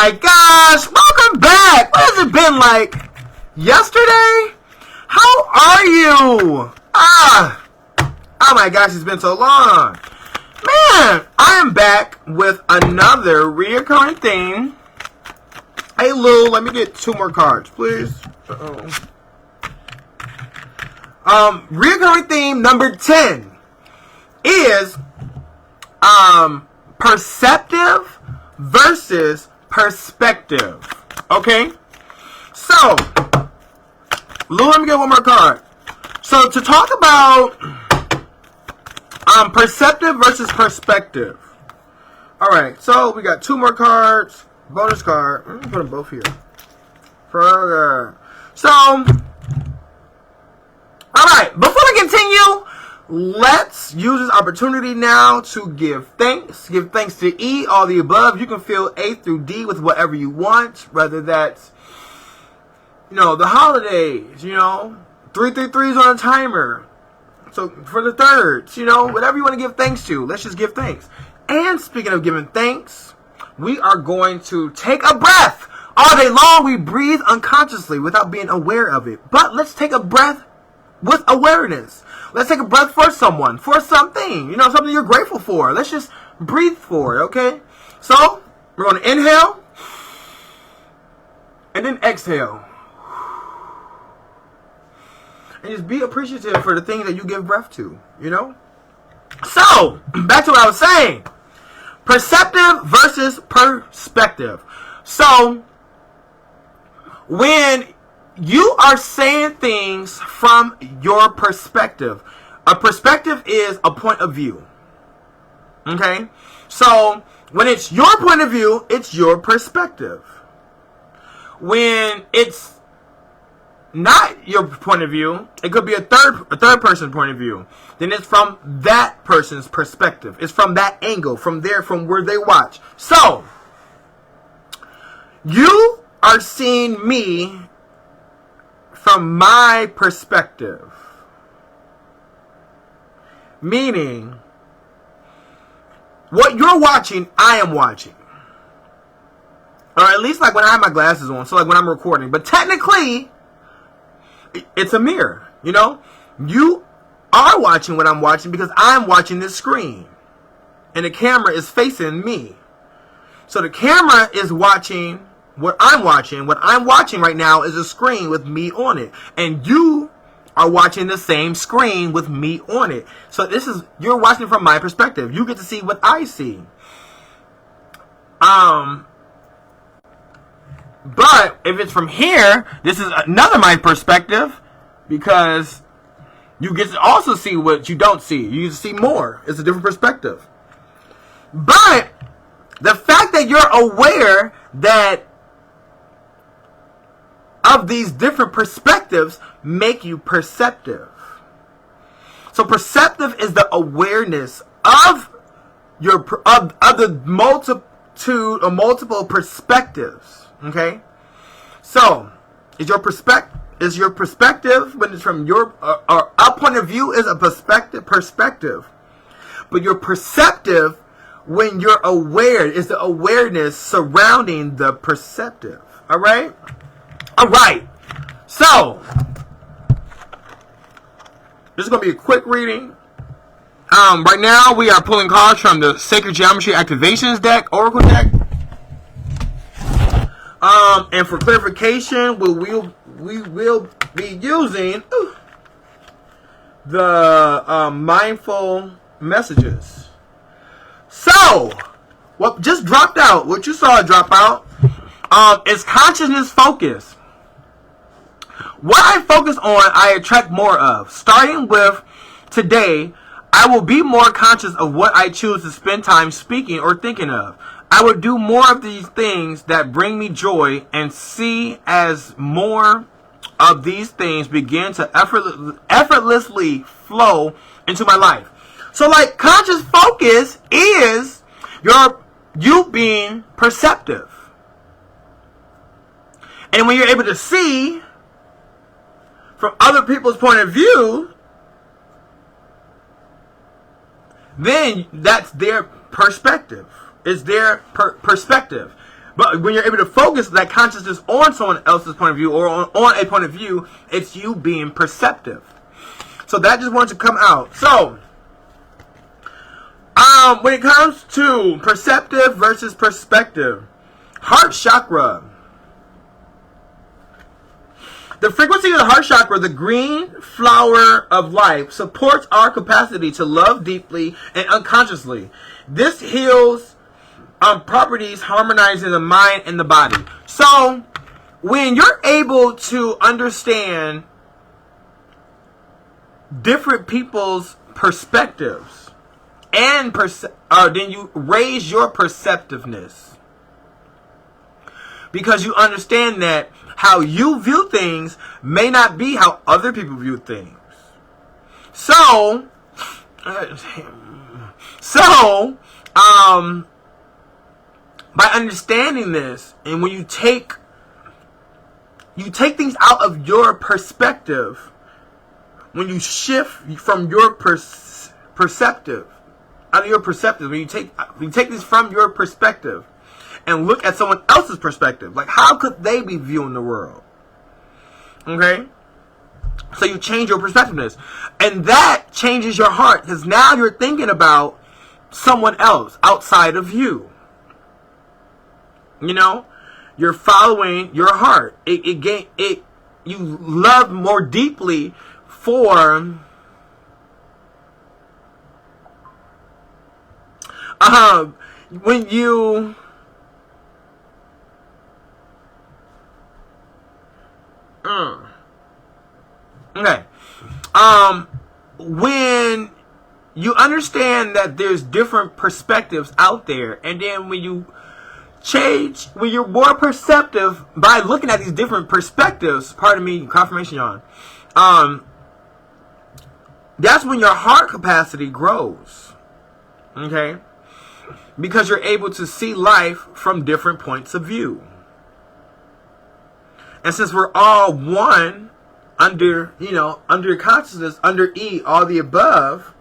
my gosh, welcome back. What has it been like? Yesterday? How are you? Oh my gosh, it's been so long. Man, I am back with another reoccurring theme. Hey Lou, let me get 2 more cards, please. Reoccurring theme number 10 is perceptive versus perspective. Okay? So, Lou, let me get 1 more card. So, to talk about perceptive versus perspective. Alright, so we got 2 more cards. Bonus card. I'm gonna put them both here. So, alright, before we continue, let's use this opportunity now to give thanks. Give thanks to E, all the above. You can fill A through D with whatever you want, whether that's, the holidays, 333 is on a timer. So for the thirds, whatever you want to give thanks to, let's just give thanks. And speaking of giving thanks, we are going to take a breath. All day long, we breathe unconsciously without being aware of it. But let's take a breath with awareness. Let's take a breath for someone, for something, something you're grateful for. Let's just breathe for it, okay? So, we're going to inhale and then exhale. And just be appreciative for the thing that you give breath to, So, back to what I was saying. Perceptive versus perspective. So, when you are saying things from your perspective, a perspective is a point of view. Okay? So, when it's your point of view, it's your perspective. When it's not your point of view, it could be a third person point of view. Then it's from that person's perspective. It's from that angle, from where they watch. So, you are seeing me from my perspective. Meaning, what you're watching, I am watching. Or at least like when I have my glasses on, so like when I'm recording. But technically, it's a mirror, You are watching what I'm watching because I'm watching this screen. And the camera is facing me. So the camera is watching what I'm watching. What I'm watching right now is a screen with me on it. And you are watching the same screen with me on it. So you're watching from my perspective. You get to see what I see. But if it's from here, this is another my perspective because you get to also see what you don't see. You get to see more. It's a different perspective. But the fact that you're aware that of these different perspectives make you perceptive. So perceptive is the awareness of the multitude or multiple perspectives. Okay, so is your perspective when it's from your a point of view is a perspective, but you're perceptive when you're aware is the awareness surrounding the perceptive. All right. So this is gonna be a quick reading. Right now we are pulling cards from the Sacred Geometry Activations deck, Oracle deck. And for clarification, we will be using the mindful messages. So, what just dropped out, what you saw drop out, is consciousness focus. What I focus on, I attract more of. Starting with today, I will be more conscious of what I choose to spend time speaking or thinking of. I will do more of these things that bring me joy and see as more of these things begin to effortlessly flow into my life. So like conscious focus is you being perceptive. And when you're able to see from other people's point of view, then that's their perspective. It's their perspective. But when you're able to focus that consciousness on someone else's point of view or on a point of view, it's you being perceptive. So that just wanted to come out. So, when it comes to perceptive versus perspective, heart chakra. The frequency of the heart chakra, the green flower of life, supports our capacity to love deeply and unconsciously. This heals properties harmonizing the mind and the body. So, when you're able to understand different people's perspectives, and then you raise your perceptiveness. Because you understand that how you view things may not be how other people view things. So, by understanding this, and when you take things out of your perspective, when you shift from your perceptive, out of your perceptive, when you take this from your perspective, and look at someone else's perspective. Like, how could they be viewing the world? Okay? So you change your perspectiveness. And that changes your heart. Because now you're thinking about someone else outside of you. You know? You're following your heart. You love more deeply for... when you... Okay. When you understand that there's different perspectives out there, and then when you're more perceptive by looking at these different perspectives, pardon me, confirmation, John, that's when your heart capacity grows. Okay? Because you're able to see life from different points of view. And since we're all one under consciousness, under E, all the above,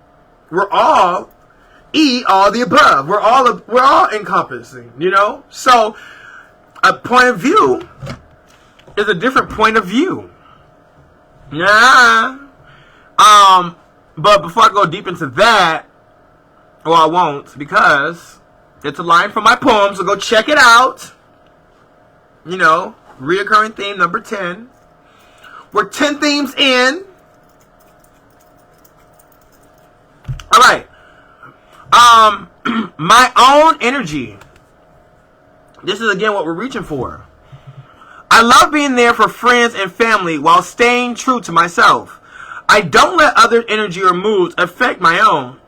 we're all E, all the above. We're all encompassing, you know? So a point of view is a different point of view. Yeah. But before I go deep into that, well, I won't, because it's a line from my poem, so go check it out. You know, reoccurring theme number 10. We're 10 themes in. All right. My own energy. This is again what we're reaching for. I love being there for friends and family while staying true to myself. I don't let other energy or moods affect my own.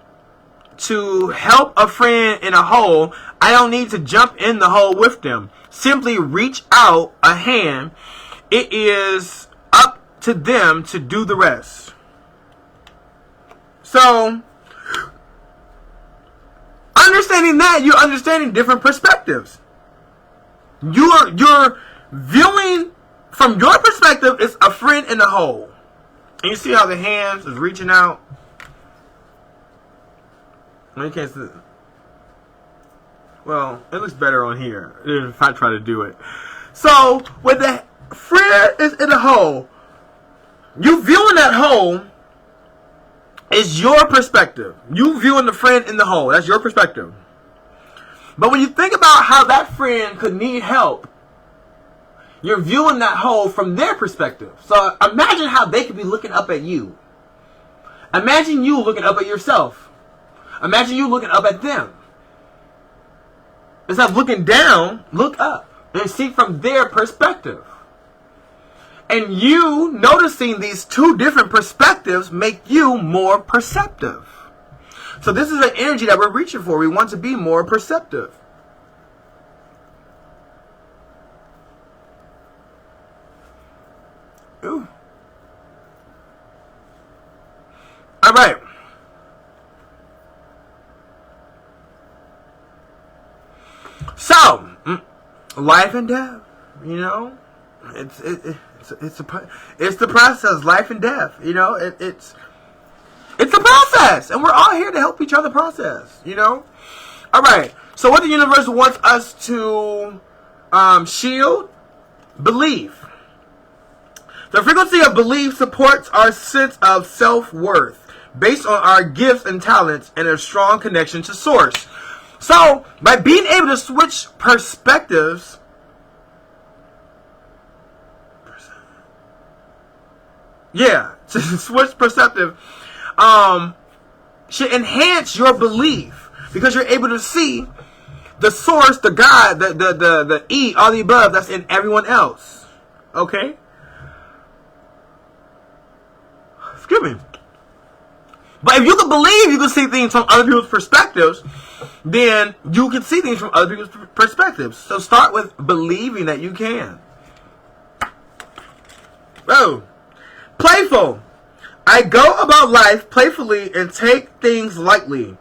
To help a friend in a hole, I don't need to jump in the hole with them. Simply reach out a hand. It is up to them to do the rest. So, understanding that, you're understanding different perspectives. You're viewing from your perspective, it's a friend in the hole. And you see how the hands is reaching out. You can't see. Well, it looks better on here if I try to do it. So, when the friend is in a hole, you viewing that hole is your perspective. You viewing the friend in the hole. That's your perspective. But when you think about how that friend could need help, you're viewing that hole from their perspective. So imagine how they could be looking up at you. Imagine you looking up at yourself. Imagine you looking up at them. Instead of looking down, look up and see from their perspective. And you noticing these two different perspectives make you more perceptive. So this is an energy that we're reaching for. We want to be more perceptive. Ooh. All right. So, life and death, you know, it's the process, life and death, you know, it's a process, and we're all here to help each other process, you know. All right. So what the universe wants us to Shield, belief. The frequency of belief supports our sense of self-worth based on our gifts and talents and a strong connection to source. So, by being able to switch perspectives, to switch perceptive, should enhance your belief because you're able to see the source, the God, the E, all the above that's in everyone else. Okay? Excuse me. But if you can believe you can see things from other people's perspectives, then you can see things from other people's perspectives. So start with believing that you can. Oh. Playful. I go about life playfully and take things lightly.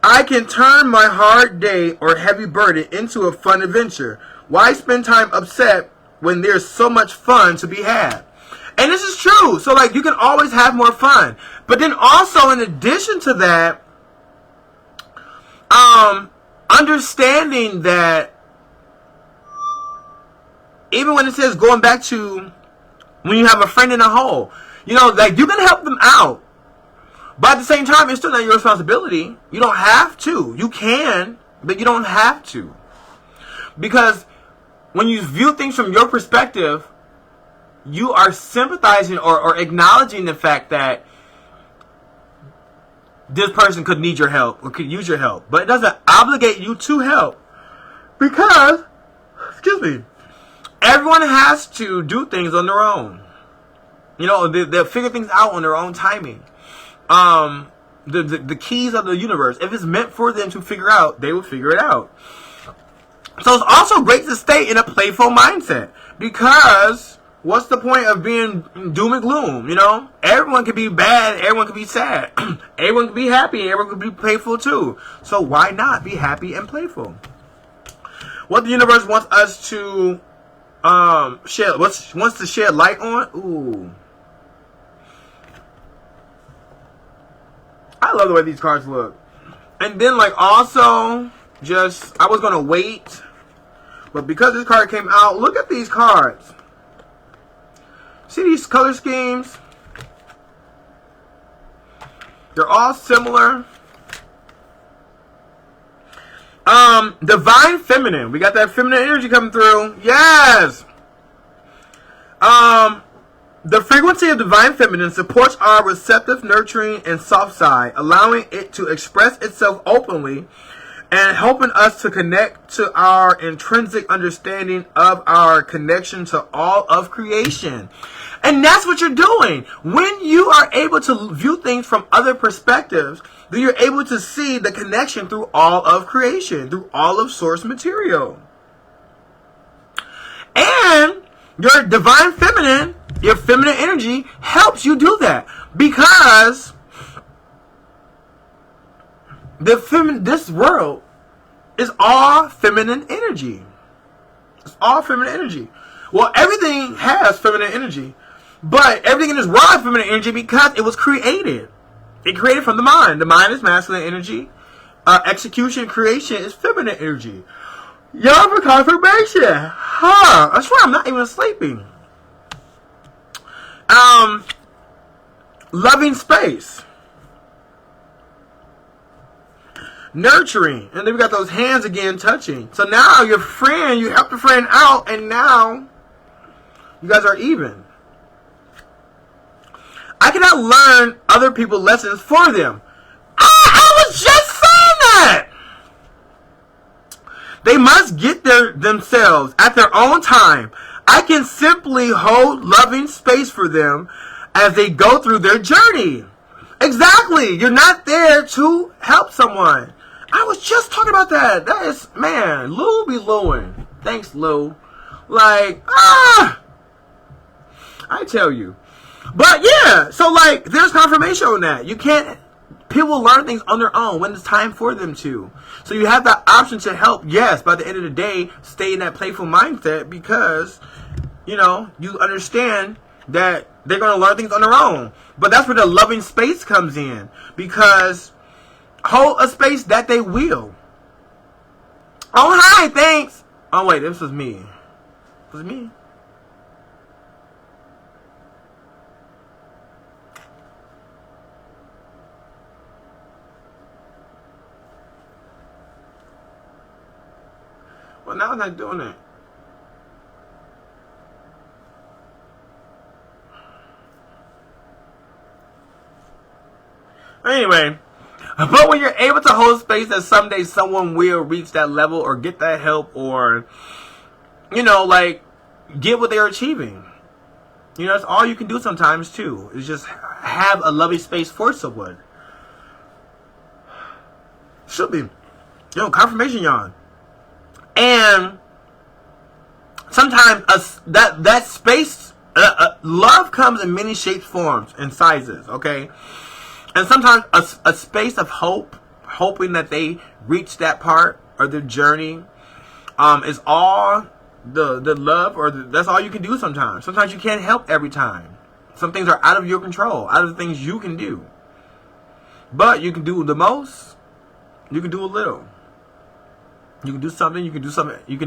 I can turn my hard day or heavy burden into a fun adventure. Why spend time upset when there's so much fun to be had? And this is true. So, like, you can always have more fun. But then also, in addition to that, understanding that even when it says going back to when you have a friend in a hole, you know, like, you can help them out. But at the same time, it's still not your responsibility. You don't have to. You can, but you don't have to. Because when you view things from your perspective, you are sympathizing or acknowledging the fact that this person could need your help or could use your help. But it doesn't obligate you to help. Because, everyone has to do things on their own. You know, they'll figure things out on their own timing. The keys of the universe, if it's meant for them to figure out, they will figure it out. So it's also great to stay in a playful mindset, because what's the point of being doom and gloom? You know, everyone can be bad, everyone can be sad, everyone can be happy, everyone can be playful too. So why not be happy and playful? What the universe wants us to wants to shed light on. Ooh, I love the way these cards look. And then, like, also, I was gonna wait, but because this card came out, look at these cards. See these color schemes? They're all similar. Divine Feminine. We got that feminine energy coming through. Yes! The frequency of Divine Feminine supports our receptive, nurturing, and soft side, allowing it to express itself openly and helping us to connect to our intrinsic understanding of our connection to all of creation. And that's what you're doing. When you are able to view things from other perspectives, then you're able to see the connection through all of creation, through all of source material. And your Divine Feminine, your feminine energy, helps you do that, because this world is all feminine energy. It's all feminine energy. Well, everything has feminine energy, but everything in this world has feminine energy because it was created. It created from the mind. The mind is masculine energy. Execution, creation is feminine energy. Y'all, for confirmation. I swear I'm not even sleeping. Loving space. Nurturing. And then we got those hands again touching. So now your friend, you helped a friend out, and now you guys are even. I cannot learn other people's lessons for them. I was just saying that. They must get themselves at their own time. I can simply hold loving space for them as they go through their journey. Exactly. You're not there to help someone. I was just talking about that. That is, man, Lou be Louing. Thanks, Lou. Like, I tell you. But yeah, so like, there's confirmation on that. You can't, people learn things on their own when it's time for them to. So you have the option to help, yes, by the end of the day, stay in that playful mindset, because, you know, you understand that they're going to learn things on their own. But that's where the loving space comes in, because hold a space that they will. Oh, hi, thanks. Oh wait, this was me. Was it me? Well, now I'm not doing it. Anyway, but when you're able to hold space that someday someone will reach that level or get that help or, you know, like, get what they're achieving. You know, that's all you can do sometimes, too. Is just have a loving space for someone. Should be. Yo, confirmation yawn. And sometimes that space, love comes in many shapes, forms, and sizes, okay? And sometimes a space of hope, hoping that they reach that part of their journey, is all the love, or that's all you can do sometimes. Sometimes you can't help every time. Some things are out of your control, out of the things you can do. But you can do the most, you can do a little. You can do something, you can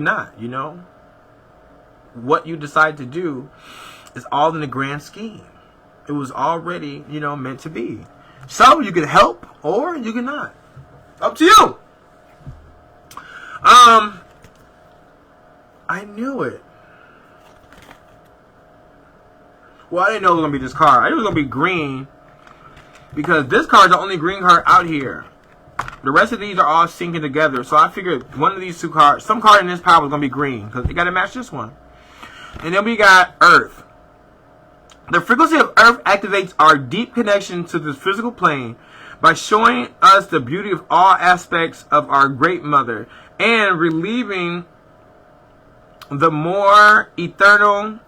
not, you know. What you decide to do is all in the grand scheme. It was already, you know, meant to be. So you can help or you can not. Up to you. I knew it. Well, I didn't know it was going to be this card. I knew it was going to be green because this card is the only green card out here. The rest of these are all syncing together. So I figured one of these two cards, some card in this pile was going to be green because it got to match this one. And then we got Earth. The frequency of Earth activates our deep connection to this physical plane by showing us the beauty of all aspects of our Great Mother and relieving the more ethereal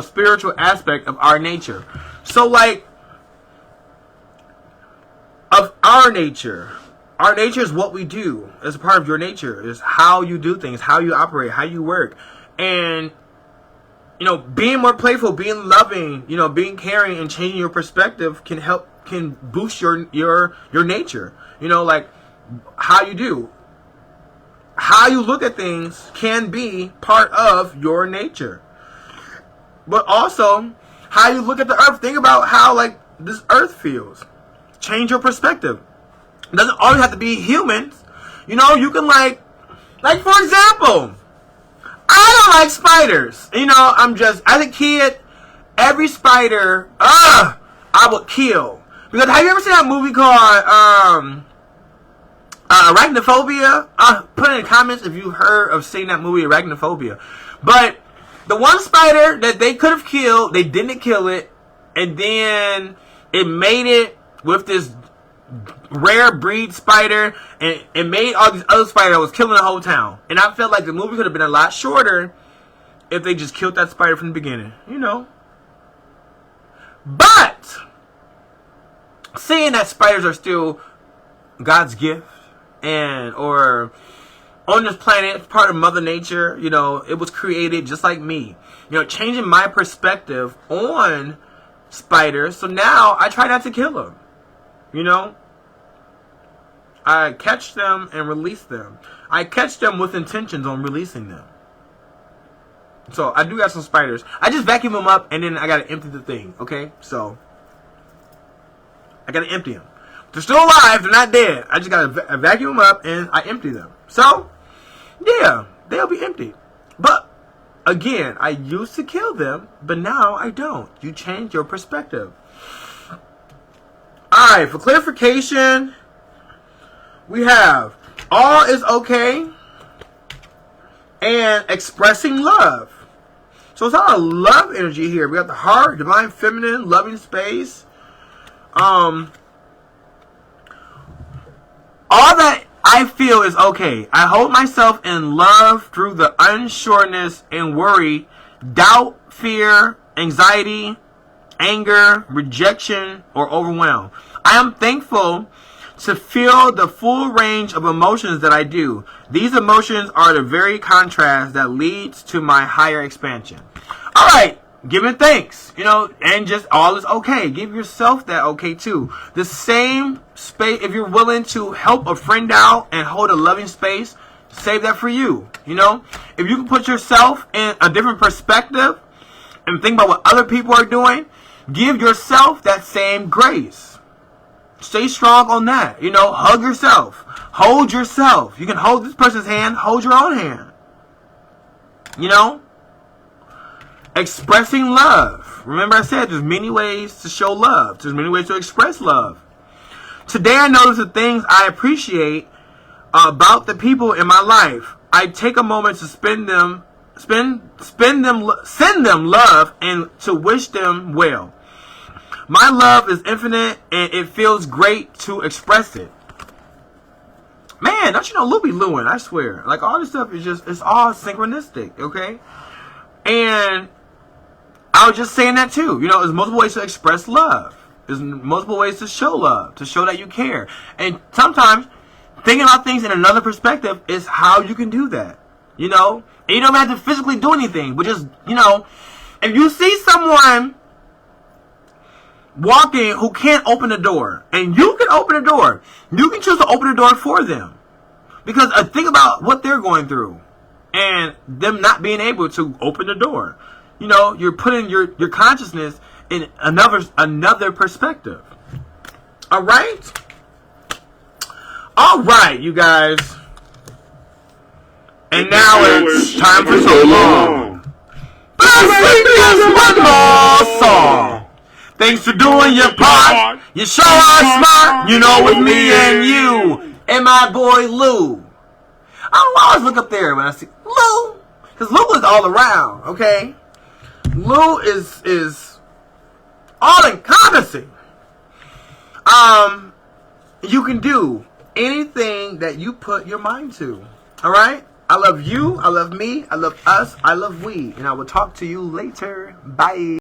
spiritual aspect of our nature. So, like, of our nature is what we do as a part of your nature, is how you do things, how you operate, how you work. And, you know, being more playful, being loving, you know, being caring and changing your perspective can boost your nature. You know, like how you do, how you look at things can be part of your nature. But also how you look at the earth. Think about how, like, this earth feels. Change your perspective. It doesn't always have to be humans. You know, you can like for example, I don't like spiders. You know, as a kid, every spider, I would kill. Because have you ever seen that movie called Arachnophobia? Put in the comments if you've heard of seeing that movie, Arachnophobia. But the one spider that they could have killed, they didn't kill it, and then it made it with this rare breed spider, and it made all these other spiders that was killing the whole town. And I felt like the movie could have been a lot shorter if they just killed that spider from the beginning, you know. But seeing that spiders are still God's gift, or on this planet, it's part of Mother Nature, you know, it was created just like me. You know, changing my perspective on spiders, so now I try not to kill them. You know, I catch them and release them. I catch them with intentions on releasing them. So I do got some spiders. I just vacuum them up and then I gotta empty the thing. Okay, so I gotta empty them. They're still alive. They're not dead. I just gotta vacuum them up and I empty them. So yeah, they'll be empty. But again, I used to kill them, but now I don't. You change your perspective. Alright, for clarification, we have all is okay and expressing love. So it's all a love energy here. We got the heart, divine feminine, loving space. All that I feel is okay. I hold myself in love through the unsureness and worry, doubt, fear, anxiety, anger, rejection, or overwhelm. I am thankful to feel the full range of emotions that I do. These emotions are the very contrast that leads to my higher expansion. Alright, giving thanks, and just all is okay. Give yourself that okay too. The same space, if you're willing to help a friend out and hold a loving space, save that for you. If you can put yourself in a different perspective and think about what other people are doing, give yourself that same grace. Stay strong on that. Hug yourself. Hold yourself. You can hold this person's hand, hold your own hand. Expressing love. Remember I said there's many ways to show love. There's many ways to express love. Today I notice the things I appreciate about the people in my life. I take a moment to send them love and to wish them well. My love is infinite and it feels great to express it. Man, don't you know Lou be Louing, I swear. Like all this stuff is it's all synchronistic, okay? And I was just saying that too. There's multiple ways to express love. There's multiple ways to show love, to show that you care. And sometimes thinking about things in another perspective is how you can do that. And you don't have to physically do anything, but just, if you see someone walking who can't open the door, and you can open the door, you can choose to open the door for them. Because think about what they're going through and them not being able to open the door. You're putting your consciousness in another perspective. All right, you guys. And now it's time for so long. But just one more song. Thanks for doing your part. You sure are smart. With me and you and my boy Lou. I always look up there when I see Lou, because Lou is all around. Okay, Lou is all encompassing. You can do anything that you put your mind to. All right. I love you. I love me. I love us. I love we. And I will talk to you later. Bye.